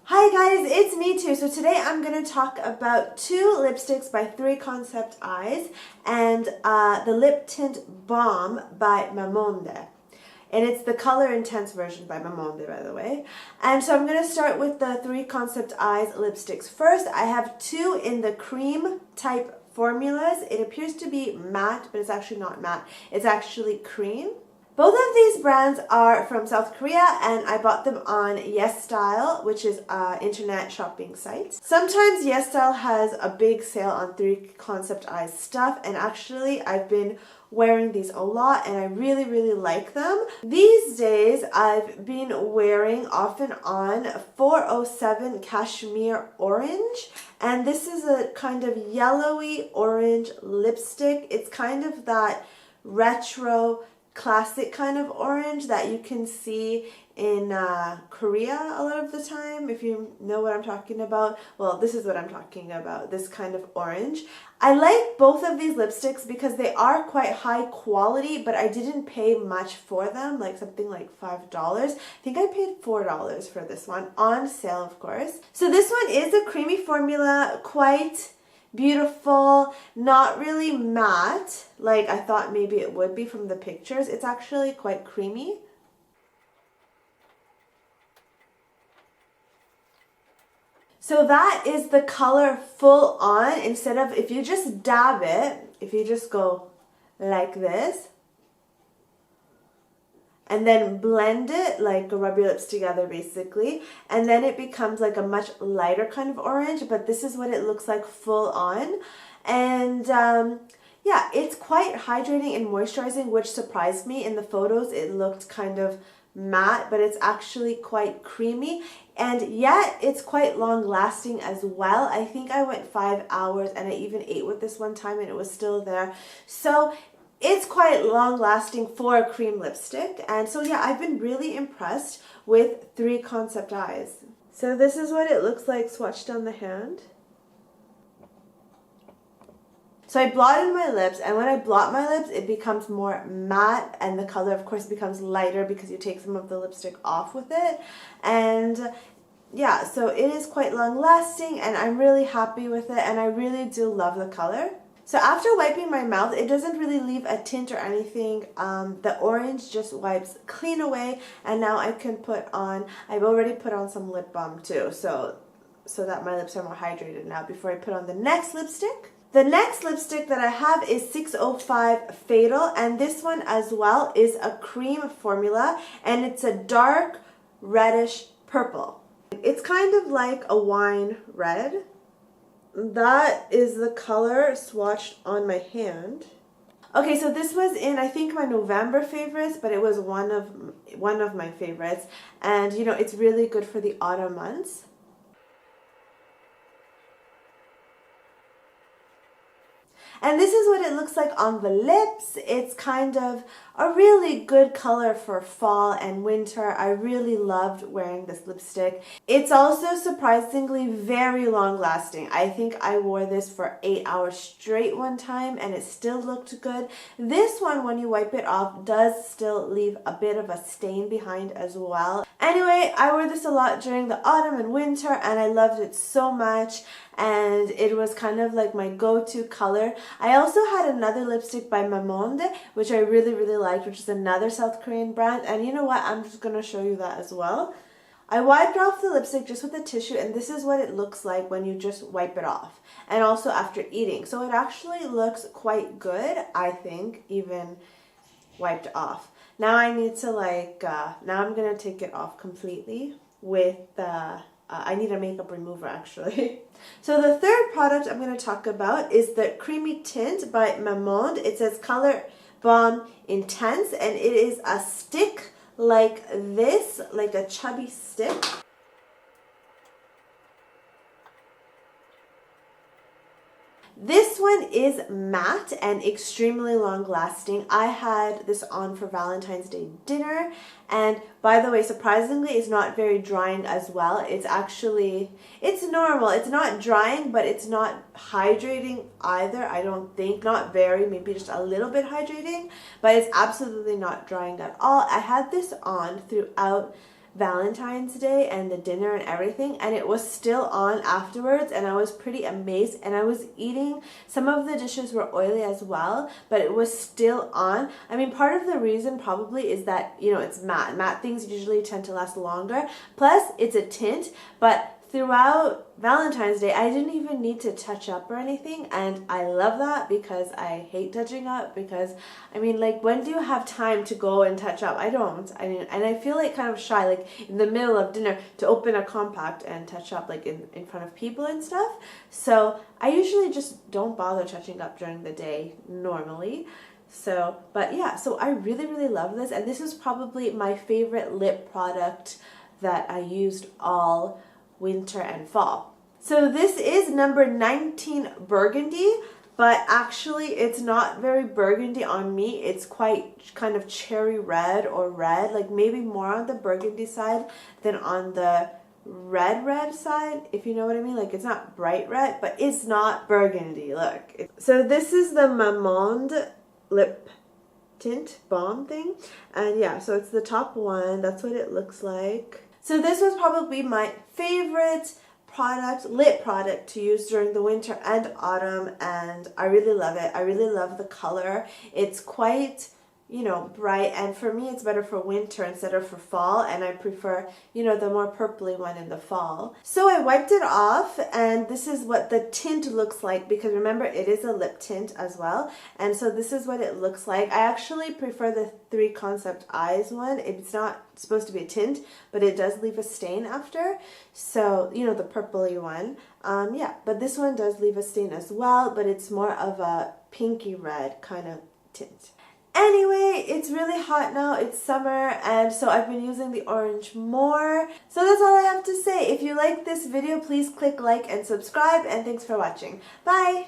Hi guys, it's me too. So today I'm going to talk about two lipsticks by 3 Concept Eyes and the lip tint Balm by Mamonde. And it's the Color Intense version by Mamonde, by the way. And so I'm going to start with the 3 Concept Eyes lipsticks. First, I have two in the cream type formulas. It appears to be matte, but it's actually not matte. It's actually cream. Both of these brands are from South Korea and I bought them on YesStyle, which is an internet shopping site. Sometimes YesStyle has a big sale on 3 Concept Eyes stuff, and actually I've been wearing these a lot and I really like them. These days I've been wearing off and on 407 Cashmere Orange, and this is a kind of yellowy orange lipstick. It's kind of that retro classic kind of orange that you can see in Korea a lot of the time, if you know what I'm talking about. Well, this is what I'm talking about, this kind of orange. I like both of these lipsticks because they are quite high quality, but I didn't pay much for them, like something like $5. I think I paid $4 for this one, on sale of course. So this one is a creamy formula, quite beautiful, not really matte like I thought maybe it would be from the pictures. It's actually quite creamy. So that is the color full on. Instead of, if you just dab it, if you just go like this and then blend it, like rub your lips together basically, and then it becomes like a much lighter kind of orange, but this is what it looks like full on. And yeah, it's quite hydrating and moisturizing, which surprised me. In the photos it looked kind of matte, but it's actually quite creamy, and yet it's quite long lasting as well. I think I went 5 hours and I even ate with this one time and it was still there. So it's quite long lasting for a cream lipstick. And so yeah, I've been really impressed with 3 Concept Eyes. So this is what it looks like swatched on the hand. So I blotted my lips, and when I blot my lips it becomes more matte, and the color of course becomes lighter because you take some of the lipstick off with it. And yeah, so it is quite long lasting and I'm really happy with it, and I really do love the color. So after wiping my mouth, it doesn't really leave a tint or anything. The orange just wipes clean away, and now I can put on, I've already put on some lip balm too, so that my lips are more hydrated now before I put on the next lipstick. The next lipstick that I have is 605 Fatal, and this one as well is a cream formula, and it's a dark reddish purple. It's kind of like a wine red. That is the color swatched on my hand. Okay, so this was in, I think, my November favorites, but it was one of my favorites, and you know, it's really good for the autumn months. And this is what it looks like on the lips. It's kind of a really good color for fall and winter. I really loved wearing this lipstick. It's also surprisingly very long lasting. I think I wore this for 8 hours straight one time and it still looked good. This one, when you wipe it off, does still leave a bit of a stain behind as well. Anyway, I wore this a lot during the autumn and winter and I loved it so much, and it was kind of like my go-to color. I also had another lipstick by Mamonde, which I really liked, which is another South Korean brand, and you know what, I'm just going to show you that as well. I wiped off the lipstick just with a tissue, and this is what it looks like when you just wipe it off, and also after eating. So it actually looks quite good, I think, even wiped off. Now I need to now I'm going to take it off completely with I need a makeup remover actually. So the third product I'm going to talk about is the Creamy Tint by Mamonde. It says Color Balm Intense, and it is a stick like this, like a chubby stick. This one is matte and extremely long lasting. I had this on for Valentine's Day dinner, and by the way, surprisingly, it's not very drying as well. It's actually, it's normal. It's not drying, but it's not hydrating either, I don't think. Not very, maybe just a little bit hydrating, but it's absolutely not drying at all. I had this on throughout Valentine's Day and the dinner and everything, and it was still on afterwards, and I was pretty amazed. And I was eating, some of the dishes were oily as well, but it was still on. I mean, part of the reason probably is that, you know, it's matte. Matte things usually tend to last longer. Plus, it's a tint, but throughout Valentine's Day, I didn't even need to touch up or anything, and I love that because I hate touching up because, I mean, like, when do you have time to go and touch up? I don't. I mean, and I feel like kind of shy, like, in the middle of dinner to open a compact and touch up, like, in front of people and stuff. So I usually just don't bother touching up during the day normally. So, but yeah, so I really, really love this, and this is probably my favorite lip product that I used all winter and fall. So this is number 19 Burgundy, but actually it's not very burgundy on me. It's quite kind of cherry red or red, like maybe more on the burgundy side than on the red side, if you know what I mean. Like, it's not bright red, but it's not burgundy. Look. So this is the Mamonde lip tint balm thing, and yeah, so it's the top one. That's what it looks like. So this was probably my favorite product, lip product to use during the winter and autumn, and I really love it. I really love the color. It's quite, you know, bright, and for me it's better for winter instead of for fall, and I prefer, you know, the more purpley one in the fall. So I wiped it off, and this is what the tint looks like, because remember, it is a lip tint as well, and so this is what it looks like. I actually prefer the 3 Concept Eyes one. It's not supposed to be a tint, but it does leave a stain after, so, you know, the purpley one. Yeah, but this one does leave a stain as well, but it's more of a pinky red kind of tint. Anyway, it's really hot now, it's summer, and so I've been using the orange more. So that's all I have to say. If you like this video, please click like and subscribe, and thanks for watching. Bye!